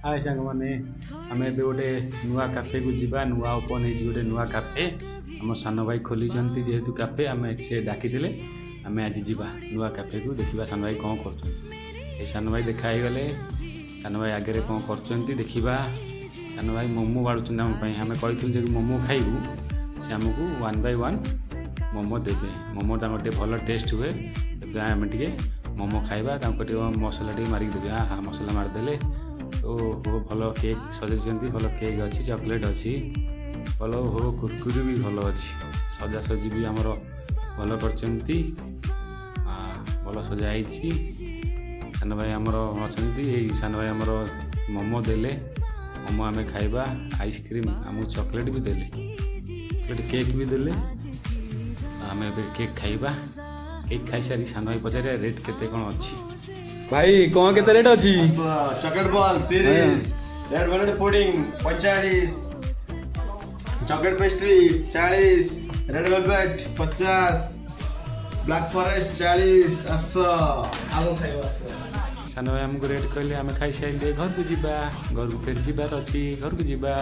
हाय सांग मैंने आम ए गोटे नुआ काफे को जीवा नुआ ओपन हो गोटे नुआ काफे आम सान भाई खोली जेहेतु काफे आम से डाकी आम आज जीवा नुआ काफे को देखा सान भाई कौन कर सान भाई देखा गले सान भाई आगे कौन कर देखा सान भाई मोमो बाड़ुं आम कही जो मोमो खाइबू से आमको 1 by 1 मोमो देवे मोमोटा गोटे भल टेस्ट हुए आम टे मोमो खाइबा मसला टे मारिक देवे हाँ मसला मारिदे तो हो भल केक सजाई भल केक अच्छी चॉकलेट अच्छी भल हो कुरकुरी भी भल अच्छी सजासजी भी आमर भल कर भल सजाई सान भाई आमर अच्छा सान भाई आमर मोमो देले मोमो आम खाइबा आइसक्रीम आमको चॉकलेट भी देले केक भी देले आम केक खाइबा केक खाई सारी सान भाई पचारे रेट केते कौन अच्छी भाई कौन केते रेट अच्छी chocolate ball 30 red velvet pudding 45 chocolate pastry 40 red velvet 50 black forest 40 आम खाइबा सान भाई आमको रेट कहले आम खाई सारे घर को जीवा घर को फिर जीवार अच्छी घर को जीवा।